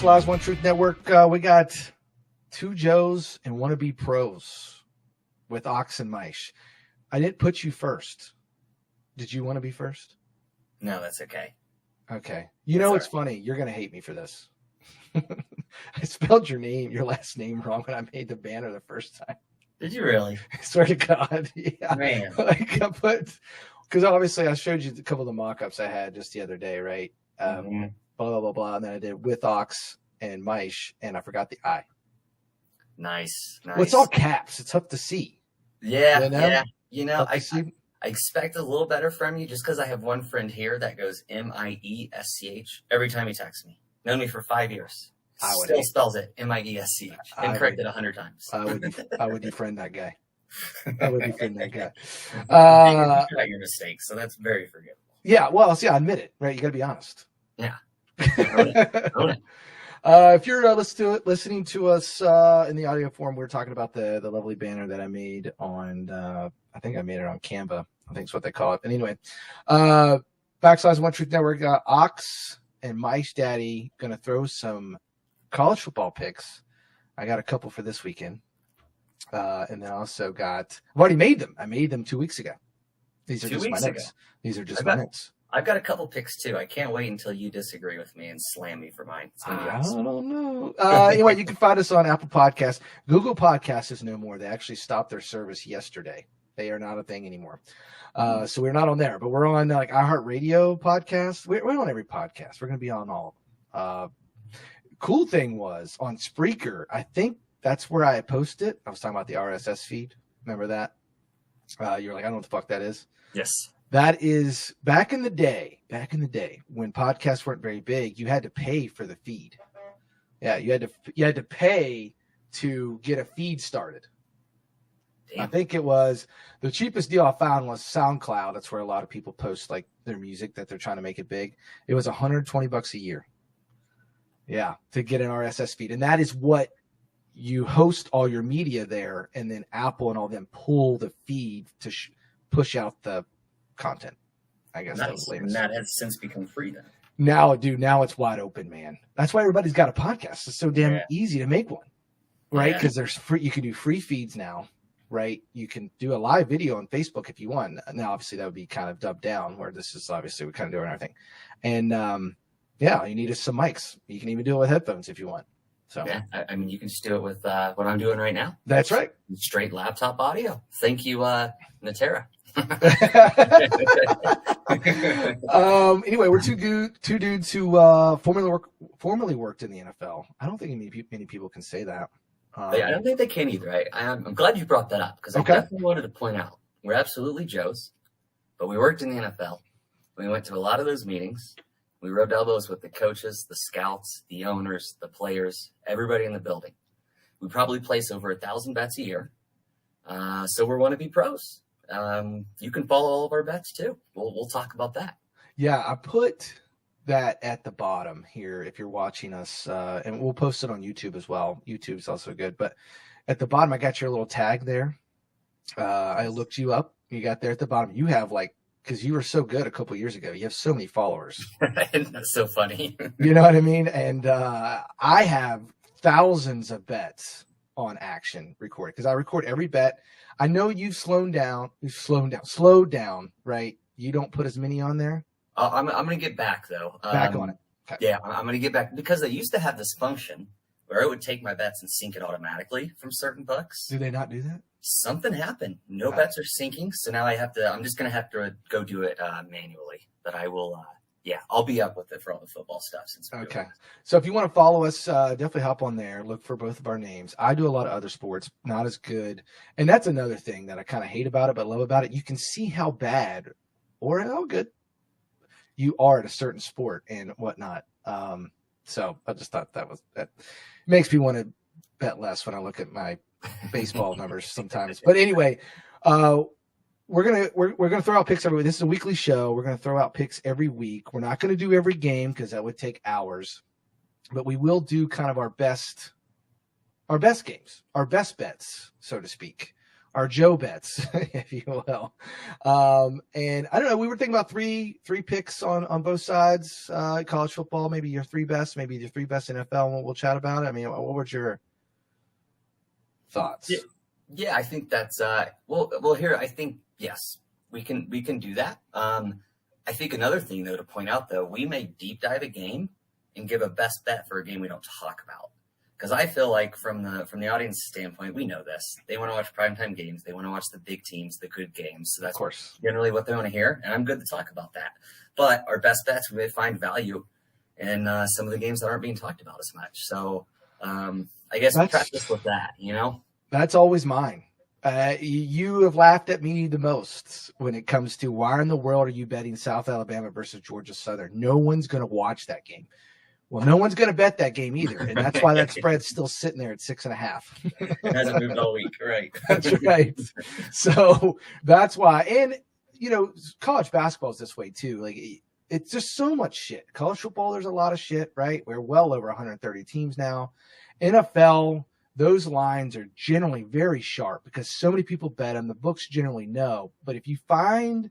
Lives, One Truth Network. We got two Joes and Wannabe pros with Ox and Meisch. I didn't put you first. Did you want to be first? No, that's okay. Okay. You know what's funny? You're going to hate me for this. I spelled your last name wrong when I made the banner the first time. Did you really? I swear to God. Yeah. Man. Because obviously I showed you a couple of the mock-ups I had just the other day, right? Mm-hmm. Blah, blah, blah. And then I did with Ox and Meisch, and I forgot the I. Nice. Well, it's all caps. It's tough to see. Yeah, you know? yeah. You know, I expect a little better from you just because I have one friend here that goes M-I-E-S-C-H every time he texts me. Known me for 5 years. Still spells it M-I-E-S-C-H. Been corrected 100 times. I would defriend that guy. I would defriend that guy. You got your mistakes, so that's very forgivable. Yeah, well, see, I admit it, right? You got to be honest. Yeah. Own it. If you're listening to us in the audio form, we're talking about the lovely banner that I made on, I think I made it on Canva. I think it's what they call it. But anyway, Backslash One Truth Network, Ox and Meisch Daddy going to throw some college football picks. I got a couple for this weekend. And then I also I've already made them. I made them 2 weeks ago. These are just my notes. These are just my notes. I've got a couple picks too. I can't wait until you disagree with me and slam me for mine. I don't know. Anyway, you can find us on Apple Podcasts. Google Podcasts is no more. They actually stopped their service yesterday. They are not a thing anymore. So we're not on there, but we're on like iHeartRadio podcast. We're on every podcast. We're going to be on all of them. Cool thing was on Spreaker. I think that's where I posted it. I was talking about the RSS feed. Remember that? You're like, I don't know what the fuck that is. Yes. That is back in the day when podcasts weren't very big, you had to pay for the feed. Yeah, you had to pay to get a feed started. Damn. I think it was the cheapest deal I found was SoundCloud. That's where a lot of people post like their music that they're trying to make it big. It was $120 a year. Yeah, to get an RSS feed. And that is what you host all your media there, and then Apple and all them pull the feed to push out the content. I guess nice. And that has since become free then. Now it's wide open, man. That's why everybody's got a podcast. It's so damn easy to make one, right? Because there's free. You can do free feeds now, right? You can do a live video on Facebook if you want. Now, obviously, that would be kind of dubbed down. Where this is obviously we kind of doing our thing, and you need some mics. You can even do it with headphones if you want. So yeah, I mean, you can just do it with what I'm doing right now. That's right. Straight laptop audio. Thank you, Natera. Anyway, we're two dudes who formerly worked in the NFL. I don't think many people can say that. I don't think they can either. I'm glad you brought that up because I definitely wanted to point out we're absolutely Joes, but we worked in the NFL. We went to a lot of those meetings. We rubbed elbows with the coaches, the scouts, the owners, the players, everybody in the building. We probably place over 1,000 bets a year. So we're Wannabe pros. You can follow all of our bets too. We'll talk about that. Yeah, I put that at the bottom here if you're watching us, and we'll post it on YouTube as well. YouTube's also good, but at the bottom I got your little tag there. I looked you up. You got there at the bottom. You have because you were so good a couple years ago. You have so many followers. That's so funny. You know what I mean? And I have thousands of bets on action recorded because I record every bet. I know you've slowed down, right? You don't put as many on there. I'm going to get back though. Back on it. Okay. Yeah, I'm going to get back because they used to have this function where I would take my bets and sync it automatically from certain books. Do they not do that? Something happened. No bets are syncing. So now I'm just going to have to go do it manually, but I will, I'll be up with it for all the football stuff. Okay. So if you want to follow us, definitely hop on there. Look for both of our names. I do a lot of other sports, not as good. And that's another thing that I kind of hate about it, but love about it. You can see how bad or how good you are at a certain sport and whatnot. So I just thought that makes me want to bet less when I look at my baseball numbers sometimes. But anyway, we're gonna throw out picks every week. This is a weekly show. We're gonna throw out picks every week. We're not gonna do every game because that would take hours, but we will do kind of our best games, our best bets, so to speak, our Joe bets, if you will. And I don't know, we were thinking about three picks on both sides, college football, maybe your three best, maybe your three best NFL, and we'll chat about it. I mean, what were your thoughts? Yeah, I think that's well here, I think, yes, we can do that. I think another thing, though, to point out, though, we may deep dive a game and give a best bet for a game we don't talk about. Because I feel like from the audience standpoint, we know this. They want to watch primetime games. They want to watch the big teams, the good games. So that's generally what they want to hear. And I'm good to talk about that. But our best bets, we may find value in some of the games that aren't being talked about as much. So I guess we practice with that, you know? That's always mine. You have laughed at me the most when it comes to why in the world are you betting South Alabama versus Georgia Southern? No one's going to watch that game. Well, no one's going to bet that game either, and that's why that spread's still sitting there at 6.5. It hasn't moved all week, right? That's right. So that's why. And, you know, college basketball is this way too. Like, it's just so much shit. College football, there's a lot of shit, right? We're well over 130 teams now. NFL, those lines are generally very sharp because so many people bet them. The books generally know. But if you find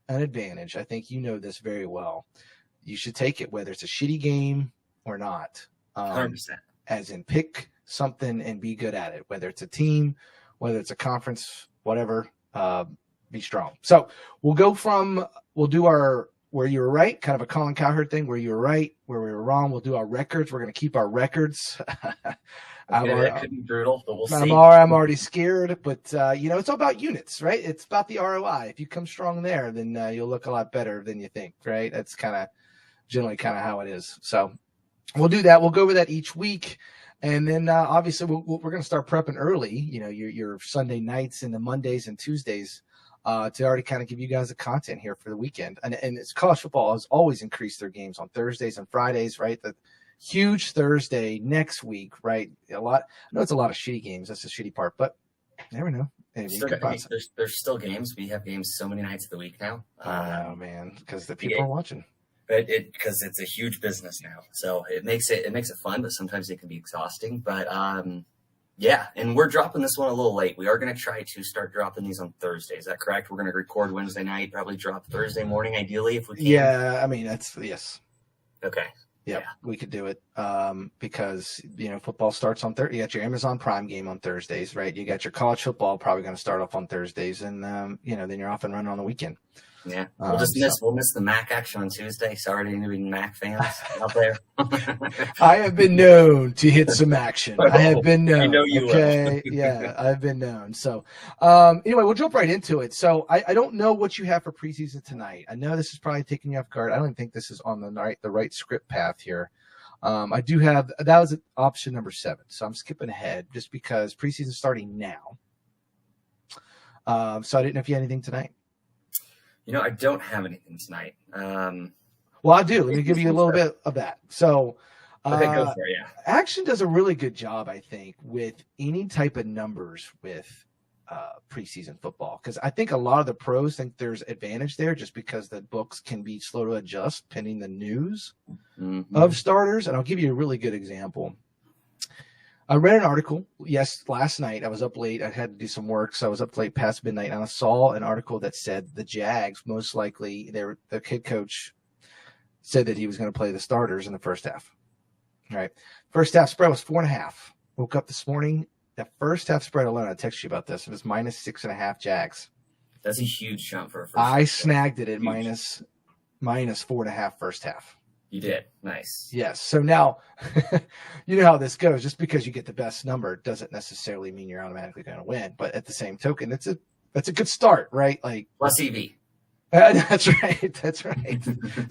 an advantage, I think you know this very well, you should take it, whether it's a shitty game or not. 100%. As in, pick something and be good at it, whether it's a team, whether it's a conference, whatever, be strong. So we'll do our where you were right, kind of a Colin Cowherd thing, where you were right, where we were wrong. We'll do our records. We're going to keep our records. That could be brutal, but we'll see. I'm already scared, but you know, it's all about units, right? It's about the ROI. If you come strong there, then you'll look a lot better than you think, right? That's generally how it is. So we'll do that. We'll go over that each week. And then obviously we're going to start prepping early, you know, your Sunday nights and the Mondays and Tuesdays to already kind of give you guys the content here for the weekend. And it's college football has always increased their games on Thursdays and Fridays, right? The huge Thursday next week, right? I know it's a lot of shitty games. That's the shitty part, but you never know. There's still games. We have games so many nights of the week now. Oh man, because the people are watching. But because it's a huge business now, so it makes it fun, but sometimes it can be exhausting. But yeah, and we're dropping this one a little late. We are going to try to start dropping these on Thursday. Is that correct? We're going to record Wednesday night, probably drop Thursday morning, ideally, if we can. Yeah, I mean yes. Okay. Yeah, we could do it because, you know, football starts on Thursday. You got your Amazon Prime game on Thursdays, right? You got your college football probably going to start off on Thursdays, and you know, then you're off and running on the weekend. Yeah, we'll miss the Mac action on Tuesday. Sorry to any Mac fans out there. I have been known to hit some action. I have been known. I know you okay, yeah, I've been known. So, anyway, we'll jump right into it. So, I don't know what you have for preseason tonight. I know this is probably taking you off guard. I don't even think this is on the right script path here. I do have that was option number 7. So I'm skipping ahead just because preseason's starting now. So I didn't know if you had anything tonight. You know, I don't have anything tonight. Well, I do. Let me give you a little bit of that. So, okay, go for it, yeah. Action does a really good job, I think, with any type of numbers with preseason football. Because I think a lot of the pros think there's advantage there just because the books can be slow to adjust pending the news of starters. And I'll give you a really good example. I read an article, last night. I was up late. I had to do some work, so I was up late past midnight, and I saw an article that said the Jags, most likely, their head coach said that he was going to play the starters in the first half. All right. First half spread was 4.5. Woke up this morning. The first half spread alone, I texted you about this. It was minus 6.5 Jags. That's a huge jump for a first I snagged it at minus 4.5 first half. You did. Nice. Yes. So now, you know how this goes. Just because you get the best number doesn't necessarily mean you're automatically going to win. But at the same token, that's a good start, right? Like plus EV. That's right. That's right.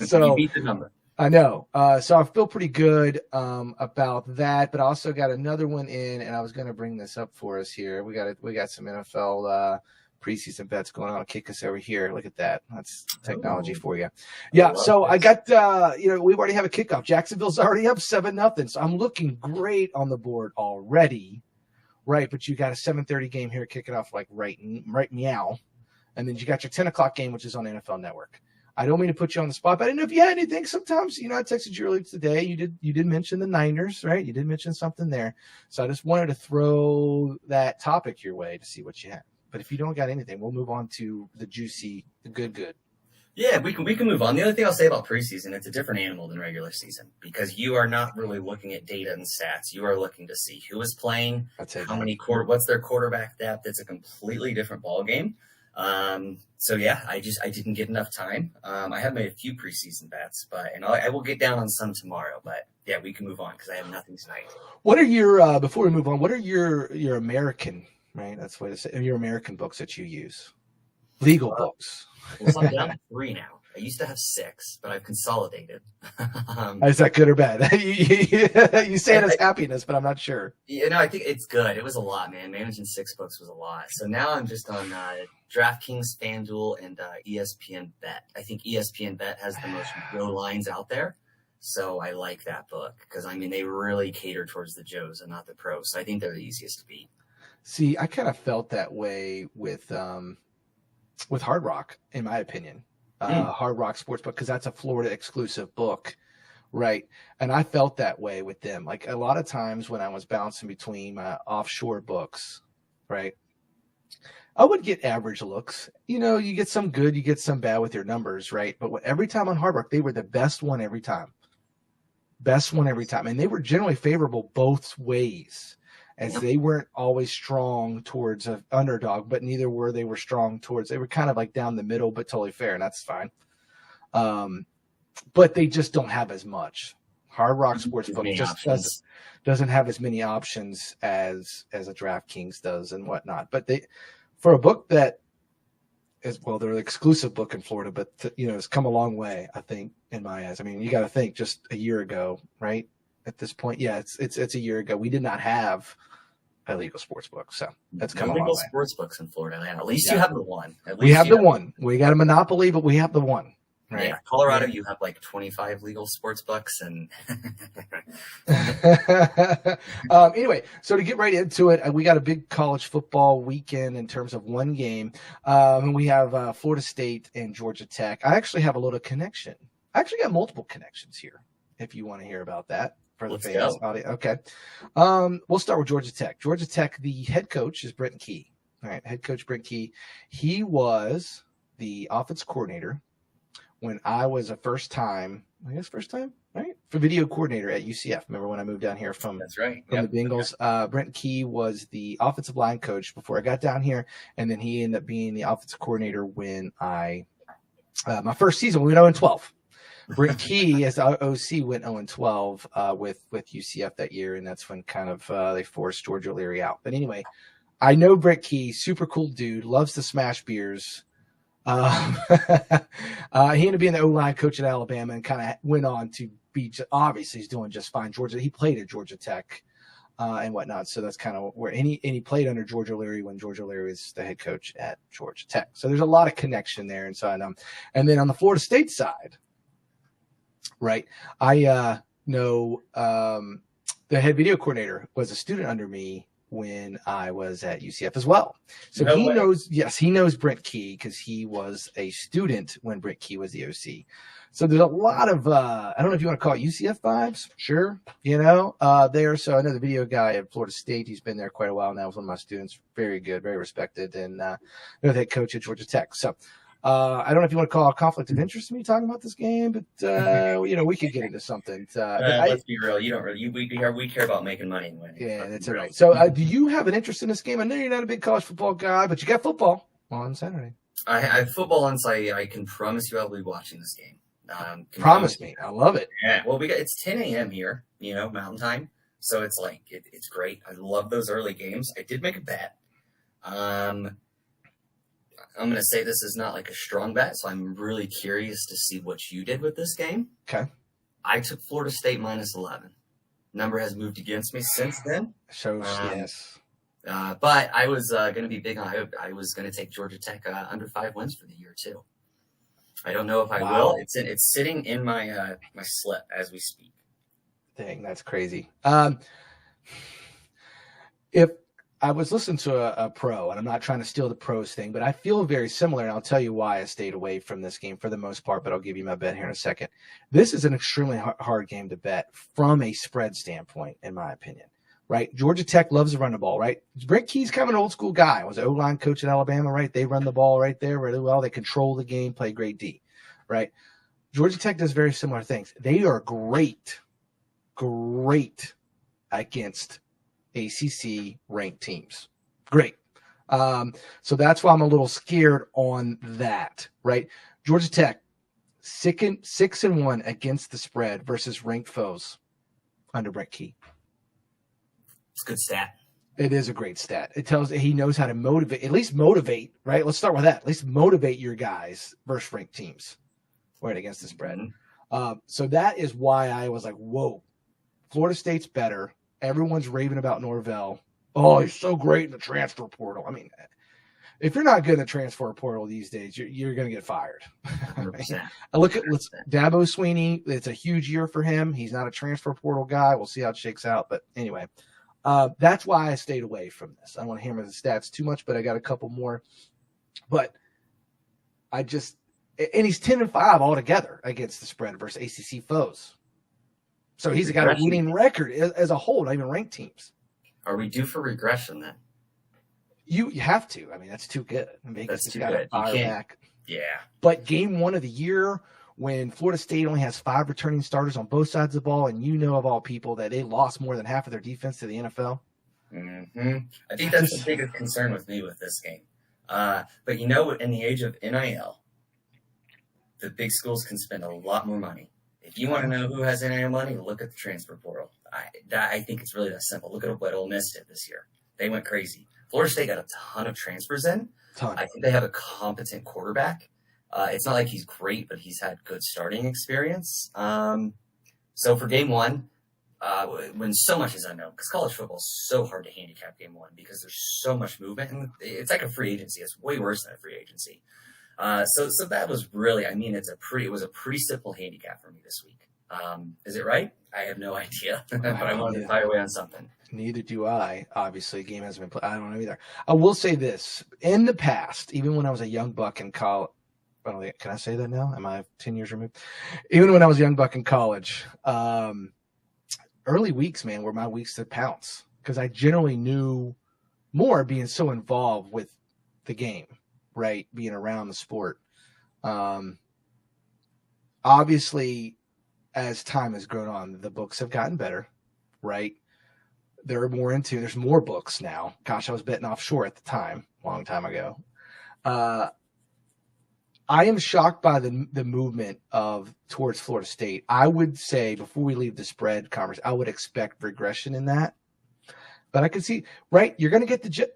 So you beat the number. I know. So I feel pretty good about that. But I also got another one in, and I was going to bring this up for us here. We got some NFL preseason bets going on. I'll kick us over here. Look at that. That's technology for you. Yeah. So I got, we already have a kickoff. Jacksonville's already up 7-0. So I'm looking great on the board already. Right. But you got a 7:30 game here kicking off like right meow. And then you got your 10 o'clock game, which is on NFL Network. I don't mean to put you on the spot, but I didn't know if you had anything. Sometimes, I texted you earlier today. You did mention the Niners, right? You did mention something there. So I just wanted to throw that topic your way to see what you had. But if you don't got anything, we'll move on to the juicy, the good. Yeah, we can move on. The other thing I'll say about preseason, it's a different animal than regular season because you are not really looking at data and stats. You are looking to see who is playing, what's their quarterback depth. It's a completely different ball game. So yeah, I didn't get enough time. I have made a few preseason bets, and I will get down on some tomorrow. But yeah, we can move on because I have nothing tonight. What are your before we move on? What are your American, right? That's the way to say your American books that you use, legal books. Well, so I'm down to 3 now. I used to have 6, but I've consolidated. Is that good or bad? You say it as happiness, but I'm not sure. I think it's good. It was a lot, man. Managing 6 books was a lot. So now I'm just on DraftKings, FanDuel, and ESPN Bet. I think ESPN Bet has the most real lines out there. So I like that book because, they really cater towards the Joes and not the pros. So I think they're the easiest to beat. See, I kind of felt that way with Hard Rock, in my opinion. Hard Rock Sportsbook, because that's a Florida exclusive book, right? And I felt that way with them. Like a lot of times when I was bouncing between my offshore books, right, I would get average looks. You get some good, you get some bad with your numbers, right? But every time on Hard Rock, they were the best one every time. And they were generally favorable both ways, as they weren't always strong towards an underdog, but neither were they strong towards, they were kind of like down the middle, but totally fair, and that's fine. But they just don't have as much. Hard Rock Sportsbook just doesn't have as many options as a DraftKings does and whatnot. But for a book that is, well, they're an exclusive book in Florida, but it's come a long way, I think, in my eyes. You got to think just a year ago, right? At this point, yeah, it's a year ago. We did not have a legal sports book, so that's come a long way. Legal sports books in Florida, man. At least you have the one. We have the one. We got a monopoly, but we have the one. Right? Yeah, Colorado, you have like 25 legal sports books, and anyway, so to get right into it, we got a big college football weekend in terms of one game. And we have Florida State and Georgia Tech. I actually have a little connection. I actually got multiple connections here, if you want to hear about that. Let's go. Okay. We'll start with Georgia Tech. Georgia Tech, the head coach is Brent Key. All right, head coach Brent Key. He was the offense coordinator when I was first time, right? For video coordinator at UCF. Remember when I moved down here from the Bengals? Okay. Brent Key was the offensive line coach before I got down here, and then he ended up being the offensive coordinator when I my first season, we went 0-12. Brent Key, as OC, went 0-12 with UCF that year, and that's when kind of they forced George O'Leary out. But anyway, I know Brent Key, super cool dude, loves to smash beers. He ended up being the O-line coach at Alabama and kind of went on to be, obviously he's doing just fine. He played at Georgia Tech and whatnot, so that's kind of where, and he played under George O'Leary when George O'Leary was the head coach at Georgia Tech. So there's a lot of connection there. And so and then on the Florida State side, right, I know the head video coordinator was a student under me when I was at UCF as well. So he knows Brent Key because he was a student when Brent Key was the OC. So there's a lot of, I don't know if you want to call it UCF vibes. Sure. There. So I know the video guy at Florida State. He's been there quite a while now. He's one of my students. Very good, very respected. And I know the head coach at Georgia Tech. So I don't know if you want to call it a conflict of interest in me talking about this game, but we could get into something. Let's be real. You don't really. We care about making money and winning. Yeah, that's all right. So do you have an interest in this game? I know you're not a big college football guy, but you got football on Saturday. I have football on Saturday. I can promise you I'll be watching this game. Promise me. I love it. Yeah. Well, it's 10 a.m. here, Mountain Time. So it's like, it's great. I love those early games. I did make a bet. I'm going to say this is not like a strong bet, so I'm really curious to see what you did with this game. Okay. I took Florida State -11. Number has moved against me since then. So, yes. But I was going to be big on, I was going to take Georgia Tech under 5 wins for the year, too. I don't know if I will. It's sitting in my my slip as we speak. Dang, that's crazy. If I was listening to a pro, and I'm not trying to steal the pros thing, but I feel very similar, and I'll tell you why I stayed away from this game for the most part, but I'll give you my bet here in a second. This is an extremely hard game to bet from a spread standpoint, in my opinion. right? Georgia Tech loves to run the ball, right? Brent Key's kind of an old school guy. Was an O-line coach at Alabama, right? They run the ball right there really well. They control the game, play great D, right? Georgia Tech does very similar things. They are great against ACC ranked teams. Great. So that's why I'm a little scared on that, right? Georgia Tech, 6-1 against the spread versus ranked foes under Brent Key. It's a good stat. It is a great stat. It tells he knows how to at least motivate, right? Let's start with that. At least motivate your guys versus ranked teams, right, against the spread. So that is why I was like, whoa, Florida State's better. Everyone's raving about Norvell. Oh, he's so great in the transfer portal. I mean, if you're not good in the transfer portal these days, you're going to get fired. I look at Dabo Swinney. It's a huge year for him. He's not a transfer portal guy. We'll see how it shakes out. But anyway, that's why I stayed away from this. I don't want to hammer the stats too much, but I got a couple more. But and he's 10-5 altogether against the spread versus ACC foes. So he's got a winning record as a whole, not even ranked teams. Are we due for regression then? You have to. I mean, that's too good. Vegas has got to fire back. Yeah. But game one of the year, when Florida State only has 5 returning starters on both sides of the ball, and you know of all people that they lost more than half of their defense to the NFL. Mm-hmm. I think that's the biggest concern with me with this game. But in the age of NIL, the big schools can spend a lot more money. If you want to know who has NIL money, look at the transfer portal. I think it's really that simple. Look at what Ole Miss did this year. They went crazy. Florida State got a ton of transfers in. I think they have a competent quarterback. It's not like he's great, but he's had good starting experience. So for game one, when so much is unknown, because college football is so hard to handicap game one because there's so much movement, and it's like a free agency. It's way worse than a free agency. So that was really, it was a pretty simple handicap for me this week. Is it right? I have no idea, but I wanted to fire away on something. Neither do I. Obviously, the game hasn't been played. I don't know either. I will say this. In the past, even when I was a young buck in college, can I say that now? Am I 10 years removed? Even when I was a young buck in college, early weeks, man, were my weeks to pounce because I generally knew more being so involved with the game, right? Being around the sport. Obviously, as time has grown on, the books have gotten better, right? There's more books now. Gosh, I was betting offshore at the time, a long time ago. I am shocked by the movement towards Florida State. I would say before we leave the spread conference, I would expect regression in that. But I can see, right? You're going to get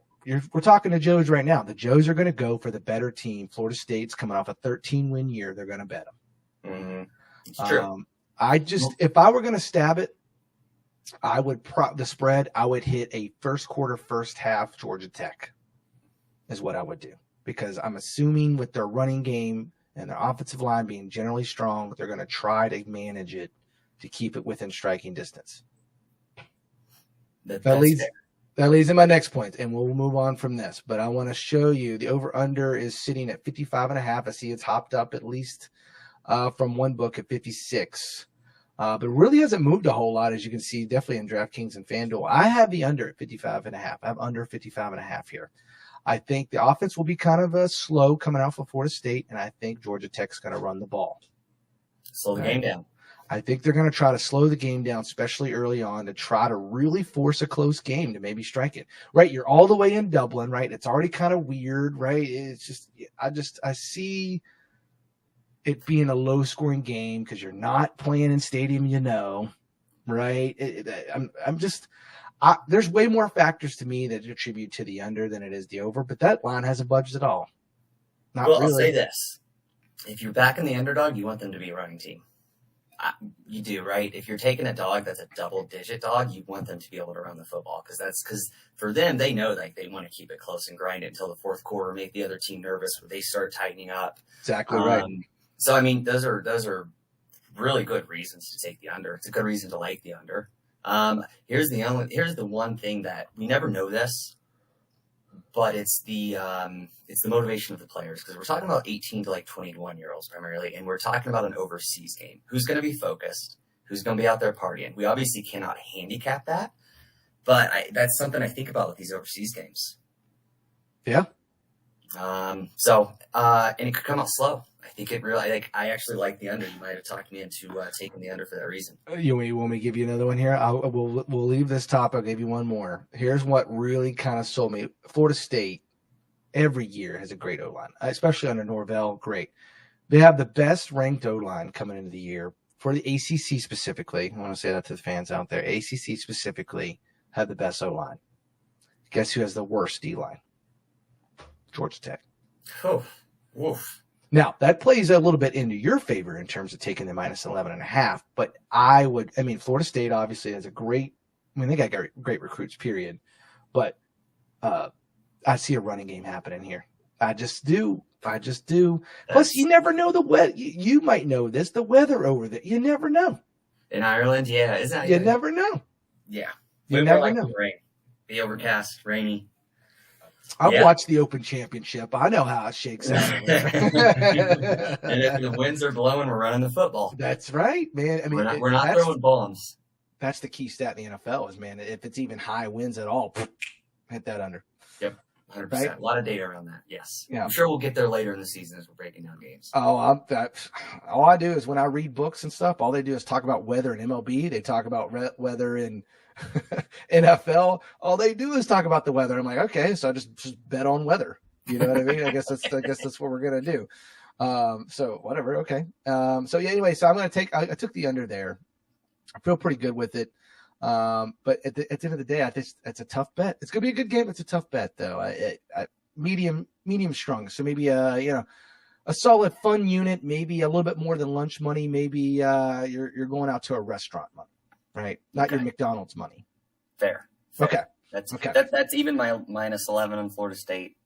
we're talking to Joes right now. The Joes are going to go for the better team. Florida State's coming off a 13-win year. They're going to bet them. Mm-hmm. It's true. If I were going to stab it, I would the spread. I would hit a first quarter, first half Georgia Tech is what I would do because I'm assuming with their running game and their offensive line being generally strong, they're going to try to manage it to keep it within striking distance. That leads to my next point, and we'll move on from this. But I want to show you the over-under is sitting at 55.5. I see it's hopped up at least from one book at 56. But really hasn't moved a whole lot, as you can see, definitely in DraftKings and FanDuel. I have the under at 55.5. I have under 55.5 here. I think the offense will be kind of slow coming out for Florida State, and I think Georgia Tech's going to run the ball. Slow the game down. I think they're going to try to slow the game down, especially early on, to try to really force a close game to maybe strike it. Right, you're all the way in Dublin, right? It's already kind of weird, right? It's just I see it being a low-scoring game because you're not playing in stadium, right? There's way more factors to me that attribute to the under than it is the over, but that line hasn't budged at all. Not really. I'll say this. If you're backing the underdog, you want them to be a running team. You do, right? If you're taking a dog that's a double-digit dog, you want them to be able to run the football because for them, they know like they want to keep it close and grind it until the fourth quarter, make the other team nervous where they start tightening up. Exactly right. So, I mean, those are really good reasons to take the under. It's a good reason to like the under. Here's the one thing that we never know this, but it's the motivation of the players because we're talking about 18 to like 21-year-olds primarily, and we're talking about an overseas game. Who's going to be focused? Who's going to be out there partying? We obviously cannot handicap that, But that's something I think about with these overseas games. Yeah. And it could come out slow. I think it really. I actually like the under. You might have talked me into taking the under for that reason. You want me to give you another one here? We'll leave this topic. I'll give you one more. Here's what really kind of sold me. Florida State every year has a great O-line, especially under Norvell. Great. They have the best ranked O-line coming into the year for the ACC specifically. I want to say that to the fans out there. ACC specifically have the best O-line. Guess who has the worst D-line? Georgia Tech. Oh, woof. Now, that plays a little bit into your favor in terms of taking the minus 11.5. But Florida State obviously has they got great recruits, period. But I see a running game happening here. I just do. Plus, you never know the weather. You might know this. The weather over there, you never know. In Ireland, yeah, isn't that? You never know. Yeah, you never know. Rain, be overcast, rainy. I've watched the Open Championship. I know how it shakes out. And if the winds are blowing, we're running the football. That's right, man. I mean, we're not throwing bombs. That's the key stat in the NFL is, man, if it's even high winds at all, hit that under. Yep, 100%. Right? A lot of data around that, yes. Yeah. I'm sure we'll get there later in the season as we're breaking down games. Oh, all I do is when I read books and stuff, all they do is talk about weather in MLB. They talk about weather in NFL. All they do is talk about the weather. I'm like, okay, so I just bet on weather. You know what I mean? I guess that's what we're gonna do. So whatever. Okay. Anyway, so I'm gonna I took the under there. I feel pretty good with it. But at the end of the day, I think it's a tough bet. It's gonna be a good game. It's a tough bet though. Medium strong. So maybe a solid fun unit. Maybe a little bit more than lunch money. Maybe you're going out to a restaurant money. Right, not your McDonald's money. Fair. Okay. That's even my minus 11 on Florida State.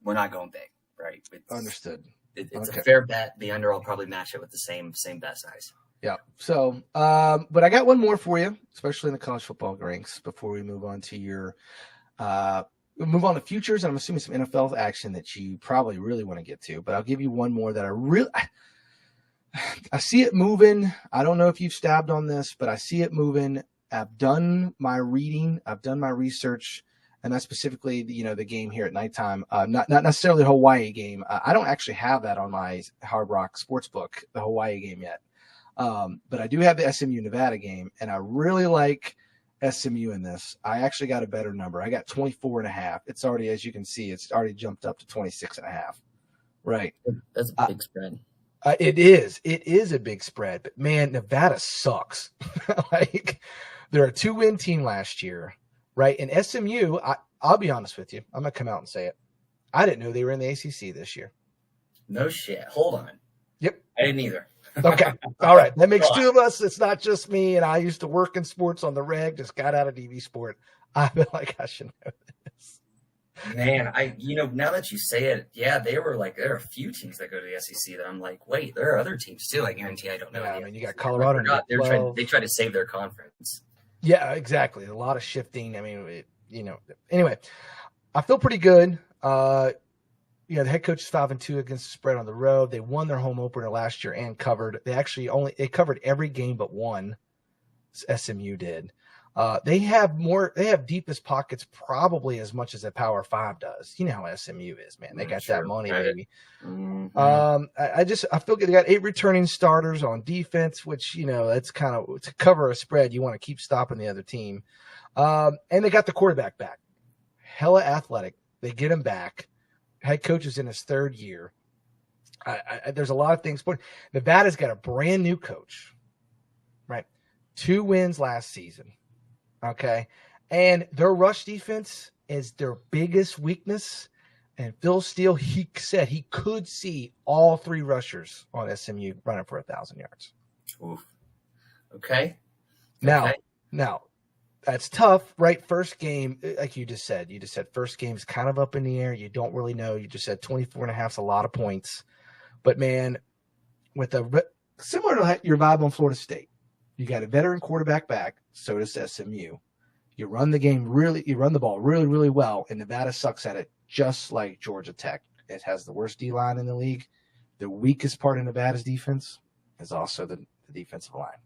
We're not going big, right? Understood. It's a fair bet. The under, I'll probably match it with the same bet size. Yeah. So, but I got one more for you, especially in the college football ranks. Before we move on to move on to futures, and I'm assuming some NFL action that you probably really want to get to. But I'll give you one more that I see it moving. I don't know if you've stabbed on this, but I see it moving. I've done my reading. I've done my research, and that's specifically, the game here at nighttime. Not necessarily the Hawaii game. I don't actually have that on my Hard Rock Sportsbook, the Hawaii game yet. But I do have the SMU Nevada game, and I really like SMU in this. I actually got a better number. I got 24.5. It's already, as you can see, it's already jumped up to 26.5. Right. That's a big spread. It is a big spread, but man, Nevada sucks. They're a 2-win team last year, right? And SMU, I'll be honest with you. I'm going to come out and say it. I didn't know they were in the ACC this year. No shit. Hold on. Yep. I didn't either. Okay. All right. That makes two of us. It's not just me. And I used to work in sports on the reg, just got out of DV sport. I feel like I should know this. Man, now that you say it, yeah, there are a few teams that go to the SEC that I'm like, wait, there are other teams too. I guarantee I don't know. Yeah, I mean, you got Colorado. They try to save their conference. Yeah, exactly. A lot of shifting. I mean, anyway, I feel pretty good. The head coach is 5-2 against the spread on the road. They won their home opener last year and covered. They covered every game but one. SMU did. They have deepest pockets probably as much as a Power 5 does. You know how SMU is, man. They got that money, baby. Mm-hmm. I feel good. They got 8 returning starters on defense, which, that's kind of to cover a spread. You want to keep stopping the other team. And they got the quarterback back. Hella athletic. They get him back. Head coach is in his 3rd year. There's a lot of things. But Nevada's got a brand new coach, right? 2 wins last season. Okay. And their rush defense is their biggest weakness. And Phil Steele, he said he could see all 3 rushers on SMU running for 1,000 yards. Oof. Okay. Now, that's tough, right? First game, like you just said first game is kind of up in the air. You don't really know. You just said 24.5 is a lot of points. But man, similar to your vibe on Florida State, you got a veteran quarterback back. So does SMU. You run the ball really, really well, and Nevada sucks at it, just like Georgia Tech. It has the worst D-line in the league. The weakest part of Nevada's defense is also the defensive line.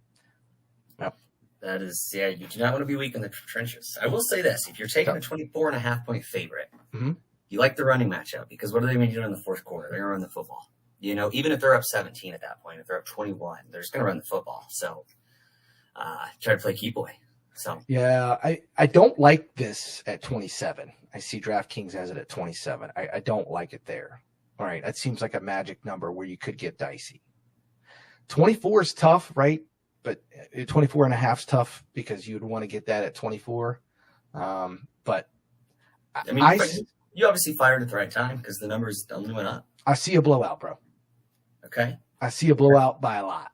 Yep. That is, yeah, you do not want to be weak in the trenches. I will say this. If you're taking a 24.5-point favorite, you like the running matchup because what are they going to do in the fourth quarter? They're going to run the football. You know, even if they're up 17 at that point, if they're up 21, they're just going to run the football. So try to play keep away. So yeah, I don't like this at 27. I see DraftKings has it at 27. I don't like it there. All right, that seems like a magic number where you could get dicey. 24 is tough, right? But 24 and a half is tough because you'd want to get that at 24. But I mean, you obviously fired at the right time because the numbers only went up. I see a blowout, bro. Okay. I see a blowout by a lot.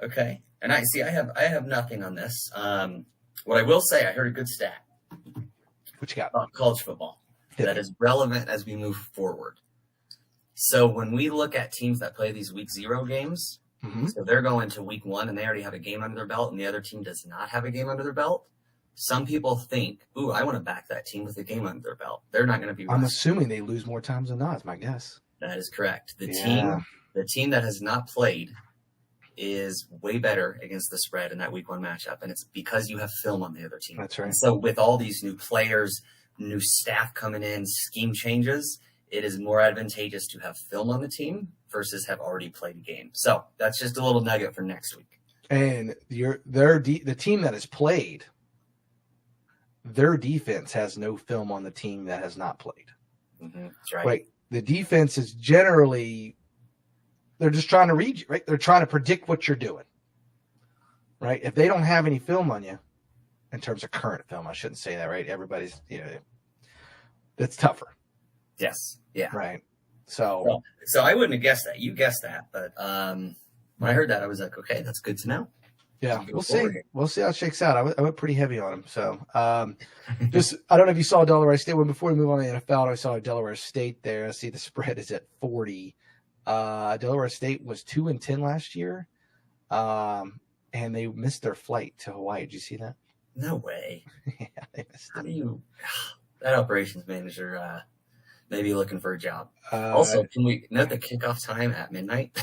Okay. And I have nothing on this. What I will say, I heard a good stat. What you got? About college football that is relevant as we move forward. So when we look at teams that play these week 0 games, so they're going to week 1 and they already have a game under their belt and the other team does not have a game under their belt. Some people think, ooh, I want to back that team with a game under their belt. They're not going to be I'm assuming they lose more times than not, is my guess. That is correct. The team that has not played is way better against the spread in that week 1 matchup. And it's because you have film on the other team. That's right. And so with all these new players, new staff coming in, scheme changes, it is more advantageous to have film on the team versus have already played a game. So that's just a little nugget for next week. And the team that has played, their defense has no film on the team that has not played. That's right. Right. The defense is generally, they're just trying to read you, right? They're trying to predict what you're doing, right? If they don't have any film on you, in terms of current film, I shouldn't say that, right? Everybody's, that's tougher. Yes. Yeah. Right. So I wouldn't have guessed that. You guessed that, but when I heard that, I was like, okay, that's good to know. Yeah, we'll see. We'll see how it shakes out. I went pretty heavy on him. So just, I don't know if you saw Delaware State. Well, before we move on to the NFL, I saw Delaware State there. I see the spread is at 40. Delaware State was 2-10 last year, and they missed their flight to Hawaii. Did you see that? No way. Yeah, they missed How do you – that operations manager maybe looking for a job. Also, can we note the kickoff time at midnight?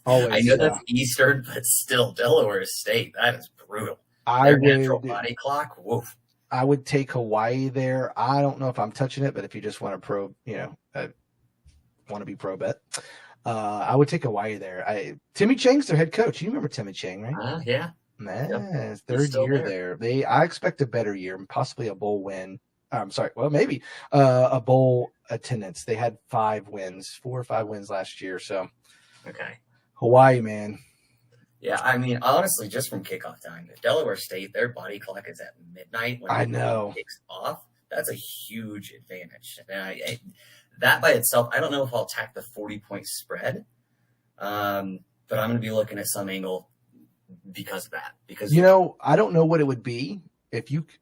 Always, I know that's Eastern, but still, Delaware State, that is brutal. Their natural body clock, woof. I would take Hawaii there. I don't know if I'm touching it, but if you just want to want to be pro bet, I would take Hawaii there. Timmy Chang's their head coach. You remember Timmy Chang, right? Yeah. Man, third year there. I expect a better year, possibly a bowl win. I'm sorry. Well, maybe a bowl attendance. They had 4 or 5 wins last year. So, okay, Hawaii, man. Yeah, I mean, honestly, just from kickoff time, if Delaware State, their body clock is at midnight when it kicks off. That's a huge advantage. And that by itself, I don't know if I'll attack the 40-point spread, but I'm going to be looking at some angle because of that. Because I don't know what it would be.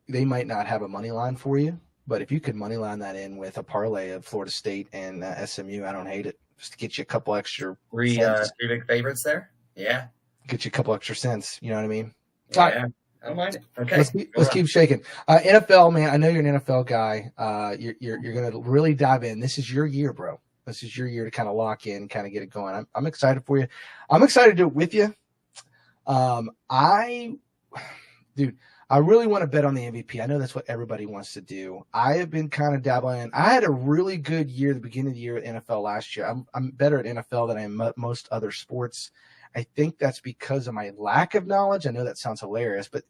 They might not have a money line for you, but if you could money line that in with a parlay of Florida State and SMU, I don't hate it. Just to get you a couple extra three big favorites there. Yeah, get you a couple extra cents. You know what I mean? Yeah, right. I don't mind it. Okay, let's keep shaking. NFL, man. I know you're an NFL guy. You're gonna really dive in. This is your year, bro. This is your year to kind of lock in, kind of get it going. I'm excited for you. I'm excited to do it with you. I really want to bet on the MVP. I know that's what everybody wants to do. I have been kind of dabbling. I had a really good year at the beginning of the year at NFL last year. I'm better at NFL than I am most other sports. I think that's because of my lack of knowledge. I know that sounds hilarious, but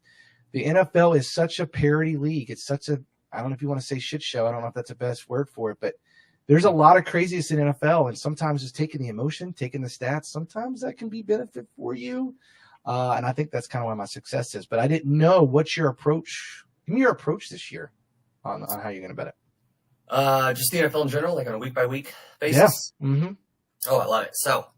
the NFL is such a parody league. It's such a, I don't know if you want to say shit show. I don't know if that's the best word for it, but there's a lot of craziness in NFL, and sometimes just taking the emotion, taking the stats, sometimes that can be benefit for you. And I think that's kind of why my success is. But I didn't know what's your approach. Give me your approach this year on how you're going to bet it. Just the NFL in general, like on a week-by-week basis? Yeah. Mm-hmm. Oh, I love it. So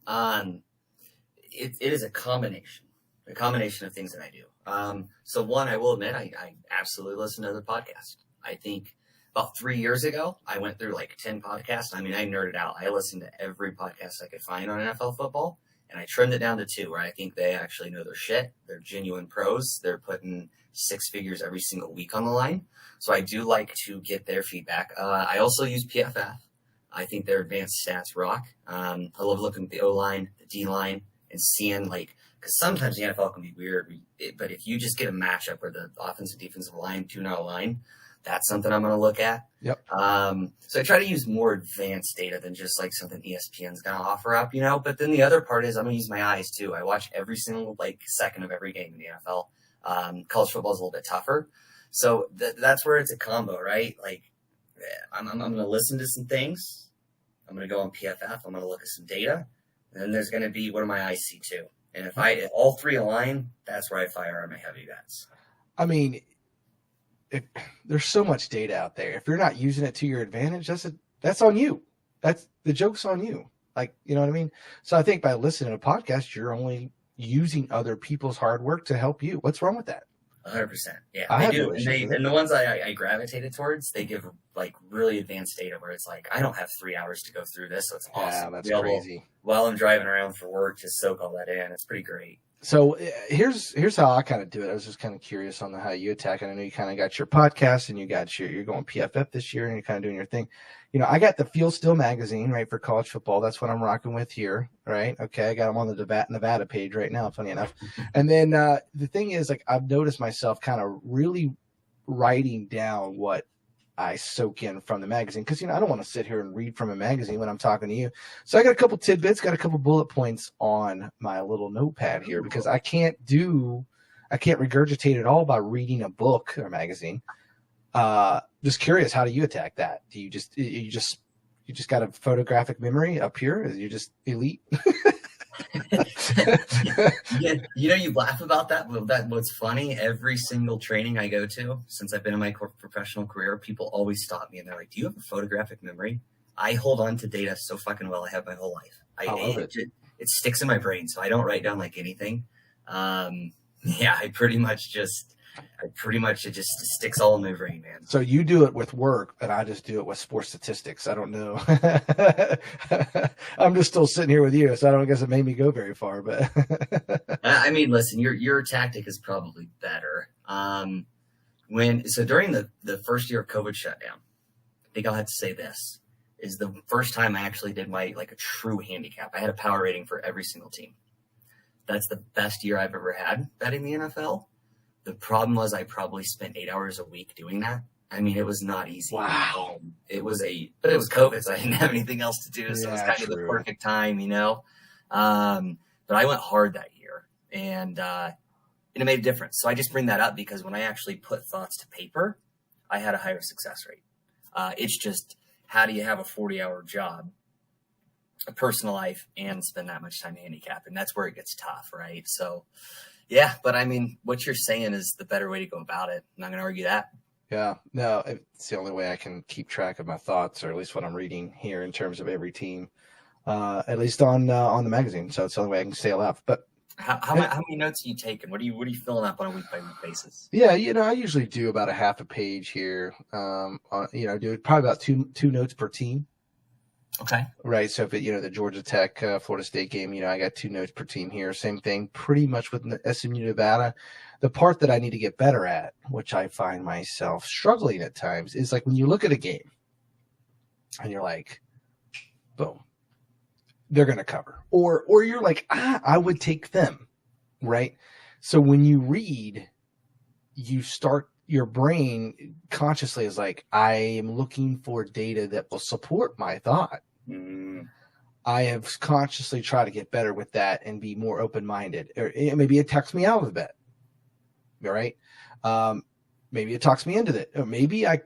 it is a combination of things that I do. So one, I will admit, I absolutely listen to other podcasts. I think about 3 years ago, I went through like 10 podcasts. I mean, I nerded out. I listened to every podcast I could find on NFL football. And I trimmed it down to 2, where I think they actually know their shit. They're genuine pros. They're putting 6 figures every single week on the line. So I do like to get their feedback. I also use PFF. I think their advanced stats rock. I love looking at the O-line, the D-line, and seeing like because sometimes the NFL can be weird. But if you just get a matchup where the offensive defensive line do not align, that's something I'm going to look at. Yep. So I try to use more advanced data than just like something ESPN's going to offer up, But then the other part is I'm going to use my eyes too. I watch every single second of every game in the NFL. College football is a little bit tougher. So that's where it's a combo, right? Like I'm going to listen to some things. I'm going to go on PFF. I'm going to look at some data. And then there's going to be what do my eyes see too. And if all three align, that's where I fire on my heavy bets. I mean, there's so much data out there. If you're not using it to your advantage, that's on you. That's the joke's on you. Like, you know what I mean? So I think by listening to a podcast, you're only using other people's hard work to help you. What's wrong with that? 100%. Yeah, they do. And the ones I gravitated towards, they give like really advanced data where it's like, I don't have 3 hours to go through this. So it's awesome. Yeah, that's crazy. While I'm driving around for work, just soak all that in. It's pretty great. So here's how I kind of do it. I was just kind of curious on how you attack it. I know you kind of got your podcast and you're going PFF this year and you're kind of doing your thing. I got the Feel Still magazine, right, for college football. That's what I'm rocking with here, right? Okay, I got them on the Nevada page right now, funny enough. And then the thing is, like, I've noticed myself kind of really writing down what I soak in from the magazine because, I don't want to sit here and read from a magazine when I'm talking to you. So I got a couple tidbits, got a couple bullet points on my little notepad here because I can't regurgitate it all by reading a book or magazine. Just curious, how do you attack that? Do you just got a photographic memory up here? Are you just elite? Yeah, you laugh about that, but what's funny, every single training I go to since I've been in my professional career, people always stop me and they're like, do you have a photographic memory? I hold on to data so fucking well. I have my whole life. I love it. It sticks in my brain, so I don't write down like anything. It just sticks all in my brain, man. So you do it with work, and I just do it with sports statistics. I don't know. I'm just still sitting here with you, so I don't guess it made me go very far. But I mean, listen, your tactic is probably better. During the first year of COVID shutdown, I think I'll have to say this is the first time I actually did a true handicap. I had a power rating for every single team. That's the best year I've ever had betting the NFL. The problem was I probably spent 8 hours a week doing that. I mean, it was not easy. Wow. It was COVID, so I didn't have anything else to do. So it was kind of the perfect time, But I went hard that year and it made a difference. So I just bring that up because when I actually put thoughts to paper, I had a higher success rate. It's just, how do you have a 40-hour job, a personal life, and spend that much time handicapping? That's where it gets tough, right? So, yeah, but I mean, what you're saying is the better way to go about it. I'm not going to argue that. Yeah, no, it's the only way I can keep track of my thoughts, or at least what I'm reading here in terms of every team, at least on the magazine. So it's the only way I can stay alive. But how many notes are you taking? What are you filling up on a week by week basis? Yeah, I usually do about a half a page here. Do probably about two notes per team. Okay. Right. So if the Georgia Tech, Florida State game, I got 2 notes per team here. Same thing pretty much with SMU Nevada. The part that I need to get better at, which I find myself struggling at times, is like when you look at a game and you're like, boom, they're going to cover. Or you're like, I would take them. Right. So when you read, you start, your brain consciously is like, I am looking for data that will support my thought. I have consciously tried to get better with that and be more open-minded. Or maybe it talks me out of the bet. All right. Maybe it talks me into it. Or maybe I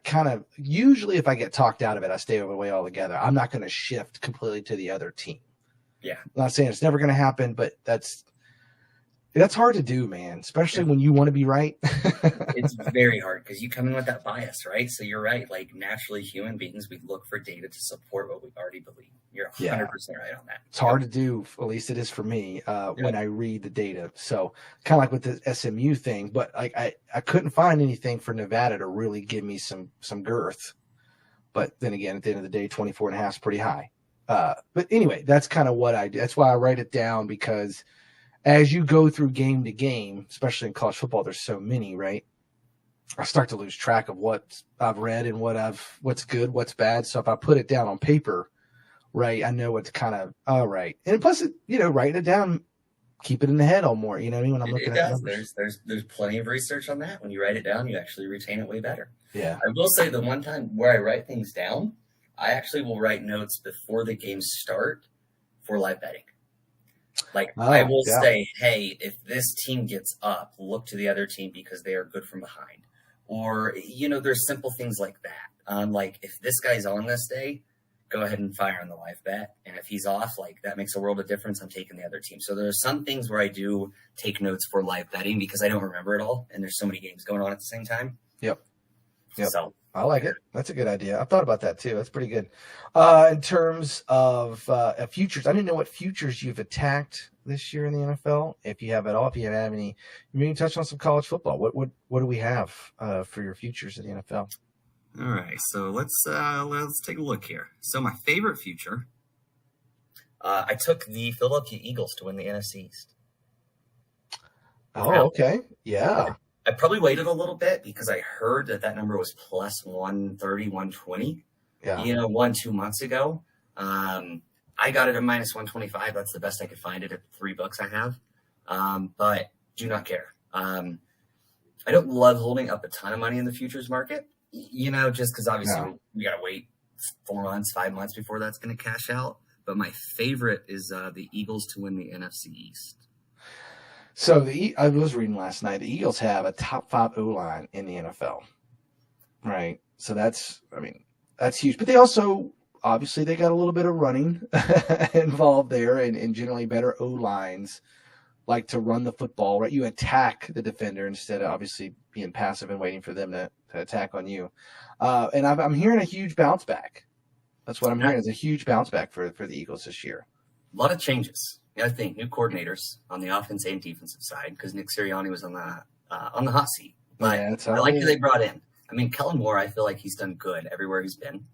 usually if I get talked out of it, I stay away altogether. I'm not going to shift completely to the other team. Yeah. I'm not saying it's never going to happen, but that's hard to do, man, especially when you want to be right. It's very hard because you come in with that bias, right? So you're right. Like naturally human beings, we look for data to support what we already believe. You're 100% right on that. It's hard to do, at least it is for me, when I read the data. So kind of like with the SMU thing, but like I couldn't find anything for Nevada to really give me some girth. But then again, at the end of the day, 24.5 is pretty high. But anyway, that's kind of what I do. That's why I write it down, because as you go through game to game, especially in college football, there's so many, right? I start to lose track of what I've read and what's good, what's bad. So if I put it down on paper, right, I know what's kind of all right. And plus, writing it down keep it in the head all more. You know what I mean? When I'm It looking at does. numbers. There's plenty of research on that. When you write it down, you actually retain it way better. Yeah. I will say the one time where I write things down, I actually will write notes before the games start for live betting. Like I will say, hey, if this team gets up, look to the other team because they are good from behind. Or, there's simple things like that. Like if this guy's on this day, go ahead and fire on the live bet. And if he's off, like that makes a world of difference. I'm taking the other team. So there are some things where I do take notes for live betting because I don't remember it all. And there's so many games going on at the same time. Yep. So I like it. That's a good idea. I thought about that too. That's pretty good. In terms of futures, I didn't know what futures you've attacked this year in the NFL. If you have at all, if you have any, you can touch on some college football. What do we have for your futures in the NFL? All right, so let's take a look here. So my favorite future, I took the Philadelphia Eagles to win the NFC East. Oh, okay, yeah. I probably waited a little bit because I heard that number was plus 130, 120. Yeah. 1-2 months ago. I got it at minus 125. That's the best I could find it at $3 I have. But do not care. I don't love holding up a ton of money in the futures market, just because obviously we got to wait 4 months, 5 months before that's going to cash out. But my favorite is the Eagles to win the NFC East. So I was reading last night, the Eagles have a top 5 O-line in the NFL, right? So that's huge. But they also, obviously, they got a little bit of running involved there, and generally better O-lines like to run the football, right? You attack the defender instead of obviously being passive and waiting for them to attack on you. And I'm hearing a huge bounce back. That's what I'm hearing is a huge bounce back for the Eagles this year. A lot of changes. I think new coordinators on the offensive and defensive side because Nick Sirianni was on the hot seat. But I like who they brought in. I mean, Kellen Moore, I feel like he's done good everywhere he's been.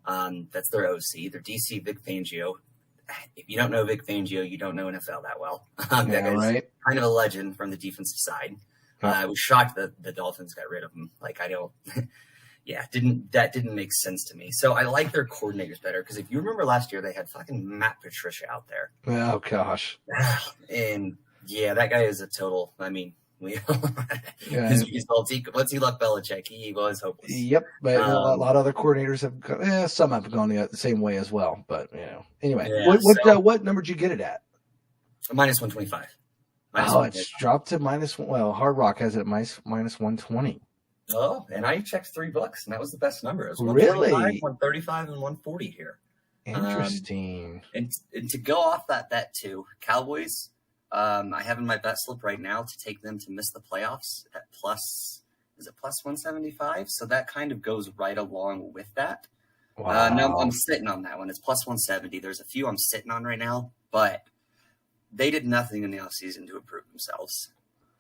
That's their OC. Their DC, Vic Fangio. If you don't know Vic Fangio, you don't know NFL that well. That guy's kind of a legend from the defensive side. I was shocked that the Dolphins got rid of him. Like, I don't – that didn't make sense to me. So I like their coordinators better because if you remember last year, they had fucking Matt Patricia out there. Oh, gosh. And, that guy is a total – I mean – once he left Belichick, he was hopeless. Yep, but a lot of other coordinators have some have gone the same way as well. But anyway, what number did you get it at? Minus 125. It's dropped to minus. Well, Hard Rock has it at minus 120. Oh, and I checked $3, and that was the best number. It was really 135 and 140 here. Interesting. And to go off that too, Cowboys. I have in my bet slip right now to take them to miss the playoffs at plus 175? So that kind of goes right along with that. Wow. No, I'm sitting on that one. It's plus 170. There's a few I'm sitting on right now, but they did nothing in the offseason to improve themselves.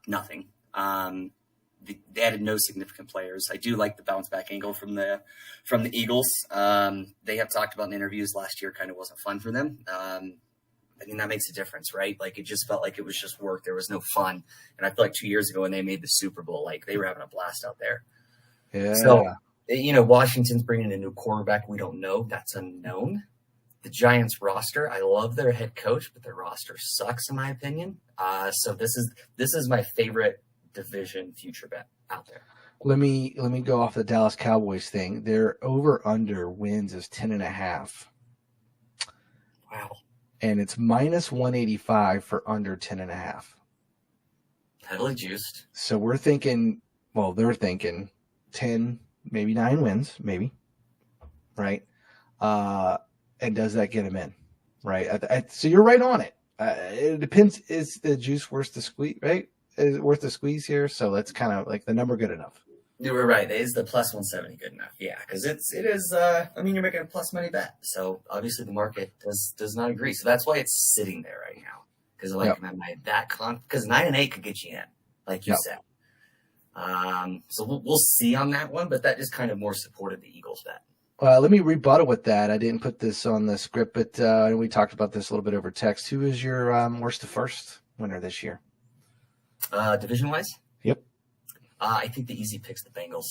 Nothing. They added no significant players. I do like the bounce back angle from the Eagles. They have talked about in interviews last year kind of wasn't fun for them. I mean, that makes a difference, right? Like, it just felt like it was just work. There was no fun. And I feel like 2 years ago when they made the Super Bowl, like, they were having a blast out there. Yeah. So, Washington's bringing a new quarterback. We don't know. That's unknown. The Giants roster, I love their head coach, but their roster sucks, in my opinion. So this is my favorite division future bet out there. Let me go off the Dallas Cowboys thing. Their over-under wins is 10.5. Wow. And it's minus 185 for under 10.5. Heavily juiced. So we're thinking, they're thinking 10, maybe 9 wins, maybe, right? And does that get them in, right? So you're right on it. It depends. Is the juice worth the squeeze, right? Is it worth the squeeze here? So that's kind of like the number good enough. You were right. Is the plus 170 good enough? Yeah, because it is. You're making a plus money bet, so obviously the market does not agree. So that's why it's sitting there right now. Because because 9 and 8 could get you in, like you said. So we'll see on that one, but that just kind of more supported the Eagles bet. Let me rebuttal with that. I didn't put this on the script, but we talked about this a little bit over text. Who is your worst to first winner this year? Division wise? Yep. I think the easy pick's the Bengals.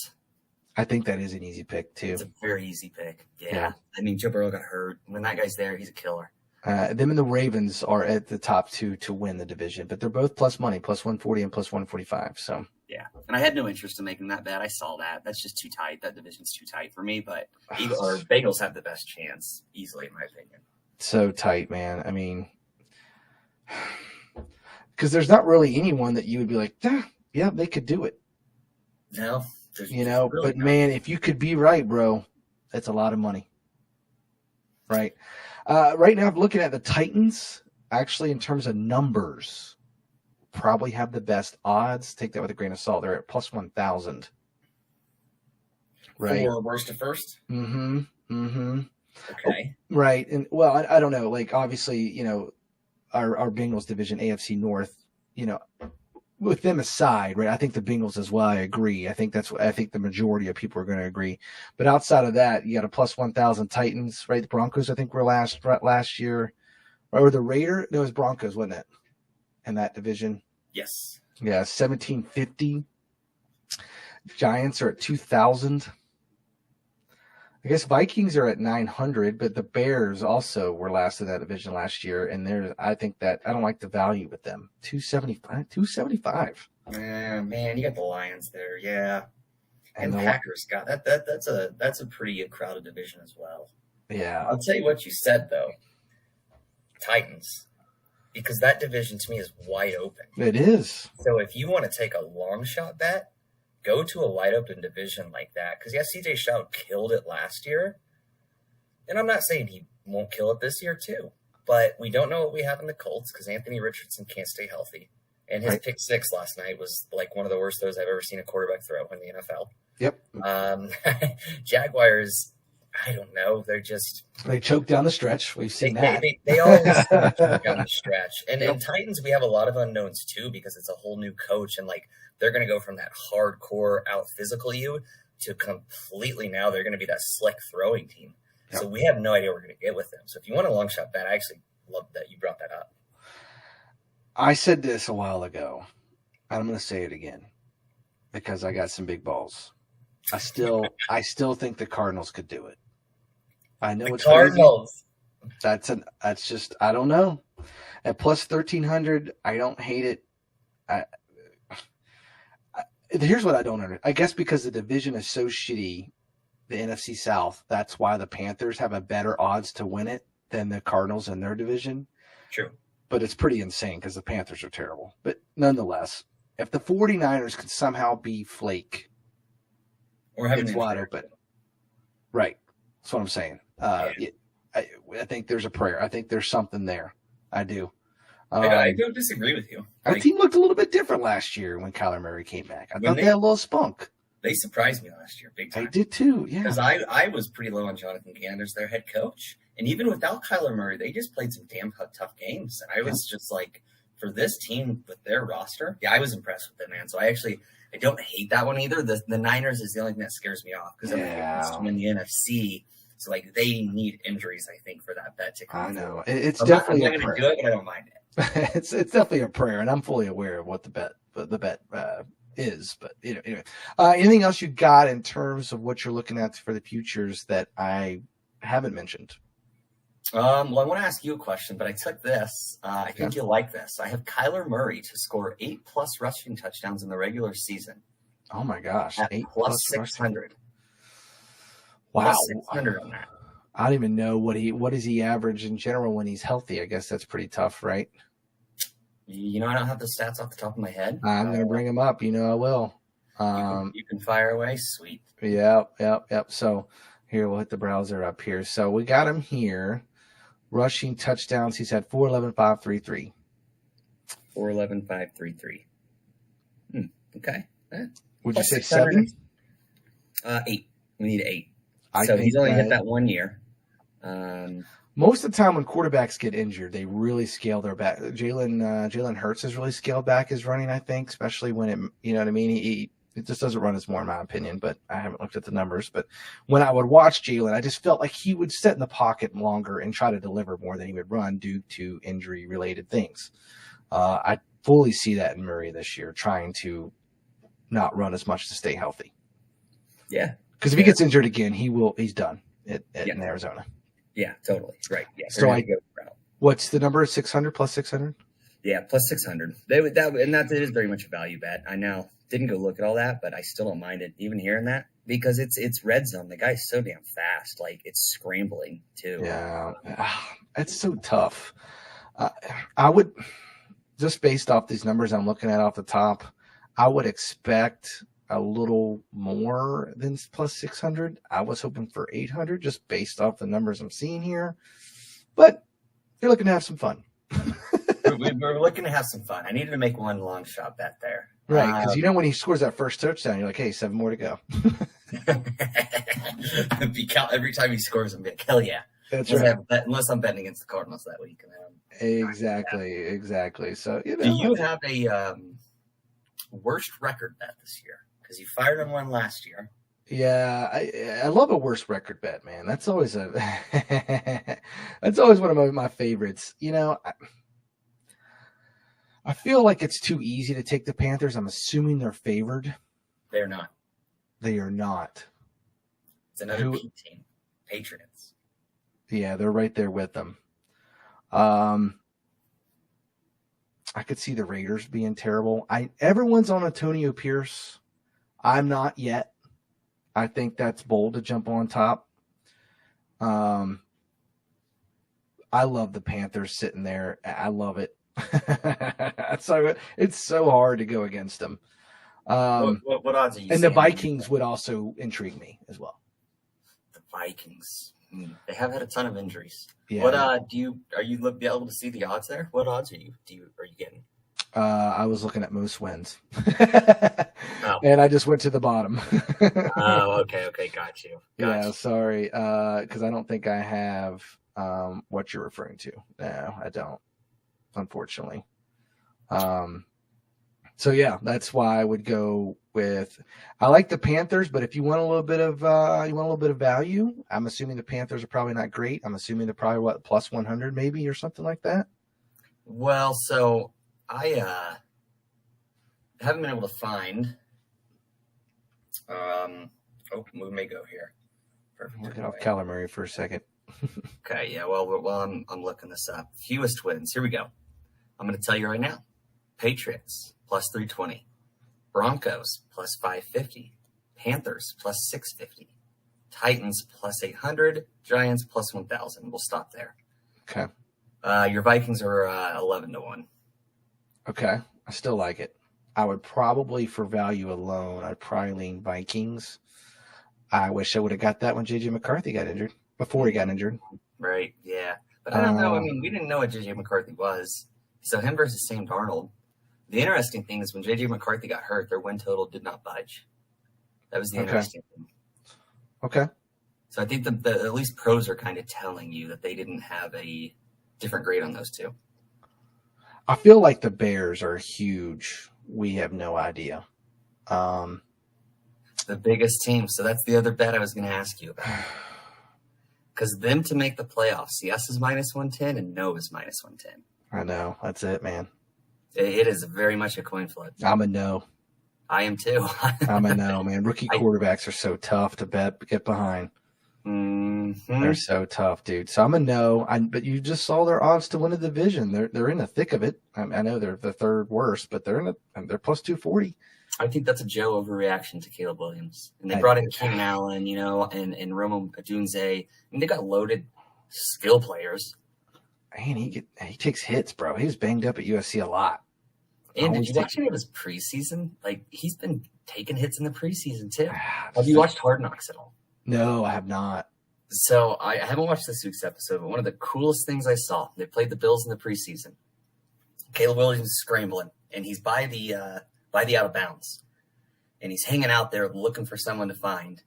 I think that is an easy pick, too. It's a very easy pick. Yeah. I mean, Joe Burrow got hurt. When that guy's there, he's a killer. Them and the Ravens are at the top two to win the division, but they're both plus money, plus 140 and plus 145. So yeah, and I had no interest in making that bet. I saw that. That's just too tight. That division's too tight for me. But Bengals have the best chance, easily, in my opinion. So tight, man. I mean, because there's not really anyone that you would be like, yeah, they could do it. No, really but not. Man, if you could be right, bro, that's a lot of money. Right. Right now, I'm looking at the Titans, actually, in terms of numbers, probably have the best odds. Take that with a grain of salt. They're at plus 1,000. Right. For worst to first? Mm-hmm. Mm-hmm. Okay. Right. And, well, I don't know. Like, obviously, our Bengals division, AFC North, with them aside, right? I think the Bengals as well. I agree. I think the majority of people are going to agree. But outside of that, you got a plus 1,000 Titans, right? The Broncos, I think, were last year, or the Raiders. No, it was Broncos, wasn't it? In that division. Yes. Yeah, 1,750. Giants are at 2,000. I guess Vikings are at 900, but the Bears also were last in that division last year, and I think that I don't like the value with them. 275. Man, you got the Lions there, yeah, and the Packers got that. That's a pretty crowded division as well. Yeah, I'll tell you what you said though, Titans, because that division to me is wide open. It is. So if you want to take a long shot bet, go to a wide open division like that. Because, CJ Stroud killed it last year. And I'm not saying he won't kill it this year, too. But we don't know what we have in the Colts because Anthony Richardson can't stay healthy. And his pick six last night was like one of the worst throws I've ever seen a quarterback throw in the NFL. Yep. Jaguars, I don't know. They choke down the stretch. We've seen that. They always choke down the stretch. And in Titans, we have a lot of unknowns, too, because it's a whole new coach. And, they're going to go from that hardcore out physical you to completely now they're going to be that slick throwing team. Yep. So we have no idea what we're going to get with them. So if you want a long shot bet, I actually love that you brought that up. I said this a while ago. I'm going to say it again because I got some big balls. I still think the Cardinals could do it. I know it's Cardinals. Crazy. That's just I don't know. At plus 1,300, I don't hate it. Here's what I don't understand. I guess because the division is so shitty, the NFC South, that's why the Panthers have a better odds to win it than the Cardinals in their division. True. But it's pretty insane because the Panthers are terrible. But nonetheless, if the 49ers could somehow be flake, it's wide open. Right. That's what I'm saying. I think there's a prayer. I think there's something there. I do. I don't disagree with you. Our team looked a little bit different last year when Kyler Murray came back. I thought they had a little spunk. They surprised me last year, big time. They did too, yeah. Because I was pretty low on Jonathan Gannon as their head coach. And even without Kyler Murray, they just played some damn tough games. And I was just like, for this team with their roster, I was impressed with them, man. So I don't hate that one either. The Niners is the only thing that scares me off because I'm in the NFC. So they need injuries, I think, for that bet to come. I know. It's definitely I'm not going to do it, but I don't mind it. It's definitely a prayer, and I'm fully aware of what the bet is. But anyway, anything else you got in terms of what you're looking at for the futures that I haven't mentioned? Well, I want to ask you a question, but I took this. I think you'll like this. I have Kyler Murray to score 8+ rushing touchdowns in the regular season. Oh my gosh, at 8+ plus 600. Wow, plus 600 on that. I don't even know what does he average in general when he's healthy. I guess that's pretty tough, right? I don't have the stats off the top of my head. I'm going to bring them up. I will. You can fire away. Sweet. Yep. So here, we'll hit the browser up here. So we got him here. Rushing touchdowns. He's had 411,533. 411,533. Okay. Would you say 7? 8. We need 8. So he's only hit that 1 year. Most of the time when quarterbacks get injured, they really scale their back. Jalen Hurts has really scaled back his running, I think, especially when it, you know what I mean? It just doesn't run as more, in my opinion, but I haven't looked at the numbers. But when I would watch Jalen, I just felt like he would sit in the pocket longer and try to deliver more than he would run due to injury-related things. I fully see that in Murray this year, trying to not run as much to stay healthy. Yeah. Because if he gets injured again, he's done in Arizona. Yeah, totally. Right. Yeah. So What's the number? 600 plus 600? Yeah, plus 600. That is very much a value bet. I know. Didn't go look at all that, but I still don't mind it, even hearing that, because it's red zone. The guy's so damn fast. Like, it's scrambling too. Yeah, it's so tough. I would, just based off these numbers I'm looking at off the top, I would expect a little more than plus 600. I was hoping for 800 just based off the numbers I'm seeing here. But you're looking to have some fun. We're looking to have some fun. I needed to make one long shot bet there. Right, because when he scores that first touchdown, you're like, hey, 7 more to go. Every time he scores, I'm like, hell yeah. That's right. Unless I'm betting against the Cardinals that week. Exactly. So, do you have a worst record bet this year? Because you fired on one last year. Yeah, I love a worst record bet, man. That's always that's always one of my favorites. I feel like it's too easy to take the Panthers. I'm assuming they're favored. They're not. They are not. It's another P team, Patriots. Yeah, they're right there with them. I could see the Raiders being terrible. Everyone's on Antonio Pierce. I'm not yet. I think that's bold to jump on top. I love the Panthers sitting there. I love it. So it's so hard to go against them. What odds are you? And the Vikings would also intrigue me as well. The Vikings. They have had a ton of injuries. Yeah. What are you able to see the odds there? What odds are you getting? I was looking at most wins. Oh. And I just went to the bottom. Oh, okay, got you. Yeah, sorry. Because I don't think I have what you're referring to. No, I don't. Unfortunately. So yeah, that's why I would go with. I like the Panthers, but if you want a little bit of value, I'm assuming the Panthers are probably not great. I'm assuming they're probably plus 100 maybe or something like that. Well, so I haven't been able to find. We may go here. Perfect. Look off Kyler Murray for a second. Okay, yeah. Well, while I'm looking this up, fewest wins. Here we go. I'm going to tell you right now. Patriots plus 320, Broncos plus 550, Panthers plus 650, Titans plus 800, Giants plus 1,000. We'll stop there. Okay. Your Vikings are 11-1. Okay, I still like it. I would probably, for value alone, I'd probably lean Vikings. I wish I would have got that when J.J. McCarthy got injured, before he got injured. Right, yeah. But I don't know. I mean, we didn't know what J.J. McCarthy was. So him versus Sam Darnold. The interesting thing is when J.J. McCarthy got hurt, their win total did not budge. That was the interesting thing. Okay. So I think the at least pros are kind of telling you that they didn't have a different grade on those two. I feel like the Bears are huge. We have no idea. The biggest team. So that's the other bet I was going to ask you about. Because them to make the playoffs, yes is minus 110 and no is minus 110. I know. That's it, man. It is very much a coin flip. I'm a no. I am too. I'm a no, man. Rookie quarterbacks are so tough to get behind. Mm-hmm. They're so tough, dude. So I'm a no. But you just saw their odds to win a division. They're in the thick of it. I know they're the third worst, but they're plus 240. I think that's a Joe overreaction to Caleb Williams. And they brought in Keenan Allen, and Rome Odunze. I mean, they got loaded skill players. Man, he takes hits, bro. He was banged up at USC a lot. And did you watch any of his preseason? Like, he's been taking hits in the preseason, too. Have you watched Hard Knocks at all? No, I have not. So I haven't watched this week's episode, but one of the coolest things I saw, they played the Bills in the preseason. Caleb Williams is scrambling, and he's by the out of bounds. And he's hanging out there looking for someone to find.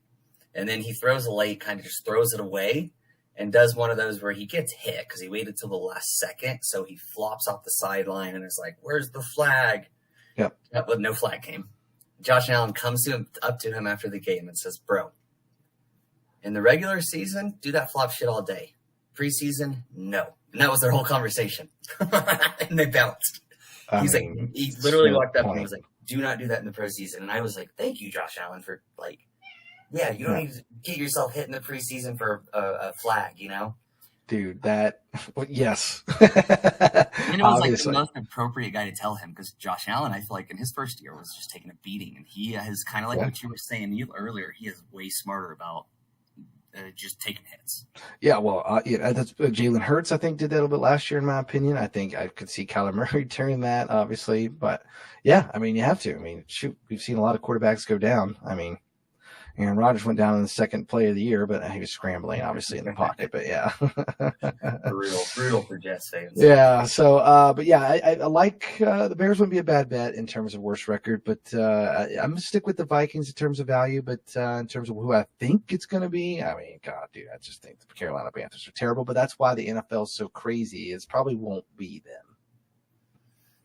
And then he throws a late, kind of just throws it away, and does one of those where he gets hit because he waited till the last second. So he flops off the sideline and is like, "Where's the flag?" Yep. But no flag came. Josh Allen comes up to him after the game and says, "Bro, in the regular season, do that flop shit all day. Preseason, no." And that was their whole conversation. And they bounced. He literally walked up and was like, "Do not do that in the preseason." And I was like, "Thank you, Josh Allen, for you don't need to get yourself hit in the preseason for a flag, Dude, that yes. And it was like the most appropriate guy to tell him because Josh Allen, I feel like in his first year was just taking a beating, and he has kind of like what you were saying earlier. He is way smarter about just taking hits. Yeah, well, that's Jalen Hurts. I think did that a little bit last year, in my opinion. I think I could see Kyler Murray turning that, obviously, but yeah, I mean, you have to. I mean, shoot, we've seen a lot of quarterbacks go down. I mean, Aaron Rodgers went down in the second play of the year, but he was scrambling, obviously, in the pocket. But yeah, brutal for Jets fans. Yeah. So, but yeah, I like the Bears wouldn't be a bad bet in terms of worst record, but I'm gonna stick with the Vikings in terms of value. But in terms of who I think it's gonna be, I mean, God, dude, I just think the Carolina Panthers are terrible. But that's why the NFL is so crazy. It probably won't be them.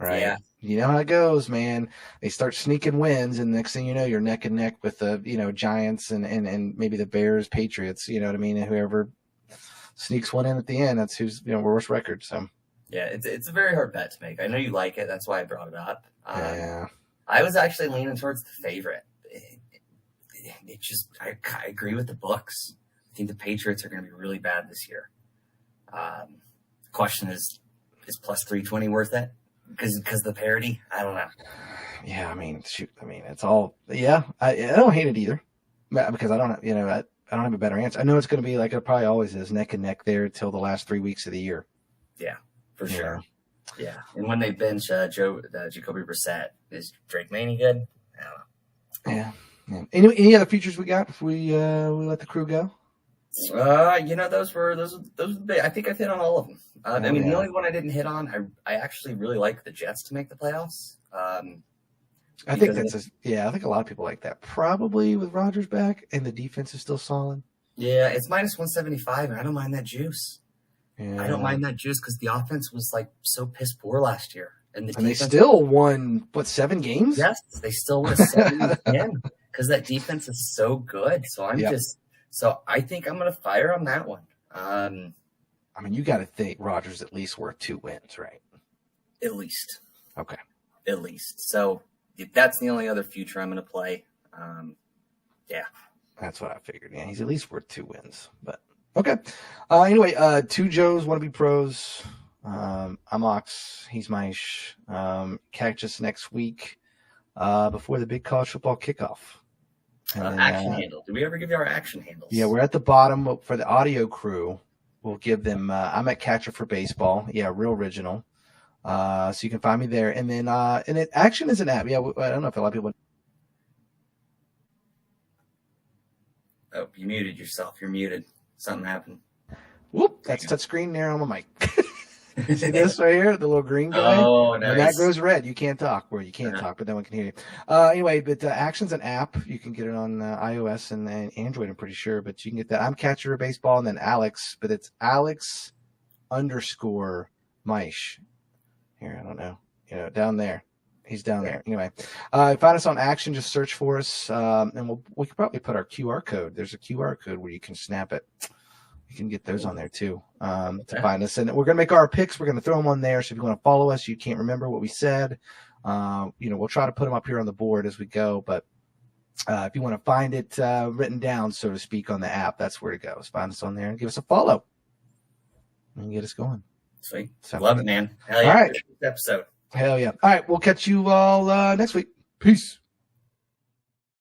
Right. Yeah. You know how it goes, man. They start sneaking wins, and next thing you know, you're neck and neck with the Giants and maybe the Bears, Patriots. You know what I mean? And whoever sneaks one in at the end, that's who's worst record. So yeah, it's a very hard bet to make. I know you like it. That's why I brought it up. Yeah. I was actually leaning towards the favorite. I agree with the books. I think the Patriots are going to be really bad this year. The question is plus 320 worth it? Because of the parity? I don't know. Yeah, I mean, shoot. I mean, it's all. Yeah, I don't hate it either, because I don't. I don't have a better answer. I know it's going to be like it probably always is, neck and neck there till the last 3 weeks of the year. Yeah, for sure. Yeah, and when they bench Jacoby Brissett, is Drake Maney good? I don't know. Yeah. Any other features we got before we let the crew go? Those were the big. I think I've hit on all of them. The only one I didn't hit on, I actually really like the Jets to make the playoffs. I think I think a lot of people like that. Probably with Rodgers back and the defense is still solid. Yeah, it's minus 175, and I don't mind that juice. Yeah. I don't mind that juice because the offense was like so piss poor last year, and they still won 7 games? Yes, they still won 7 again because that defense is so good. So So I think I'm going to fire on that one. I mean, you got to think Rodgers at least worth 2 wins, right? At least. Okay. At least. So if that's the only other future I'm going to play, yeah. That's what I figured. Yeah, he's at least worth 2 wins. But okay. Anyway, 2 Joes want to be pros. I'm Ox. He's Meisch. Catch us next week before the big college football kickoff. Action handle. Did we ever give you our action handles? Yeah, we're at the bottom for the audio crew. We'll give them. I'm at Catcher for Baseball. Yeah, real original. So you can find me there. And then, Action is an app. Yeah, I don't know if a lot of people. Oh, you muted yourself. You're muted. Something happened. Whoop! That's touch screen there on my mic. See this right here, the little green guy? Oh, nice. When that goes red, you can't talk. Well, you can't talk, but no one can hear you. Anyway, but Action's an app. You can get it on iOS and Android, I'm pretty sure. But you can get that. I'm Catcher of Baseball, and then Alex, but it's Alex_Meisch. Here, I don't know. Down there. He's down there. Anyway, find us on Action. Just search for us, and we could probably put our QR code. There's a QR code where you can snap it. You can get those on there too to find us. And we're going to make our picks. We're going to throw them on there. So if you want to follow us, you can't remember what we said. We'll try to put them up here on the board as we go. But if you want to find it written down, so to speak, on the app, that's where it goes. Find us on there and give us a follow and get us going. Sweet. Love it, man. Hell yeah. All right. Episode. Hell yeah. All right. We'll catch you all next week. Peace.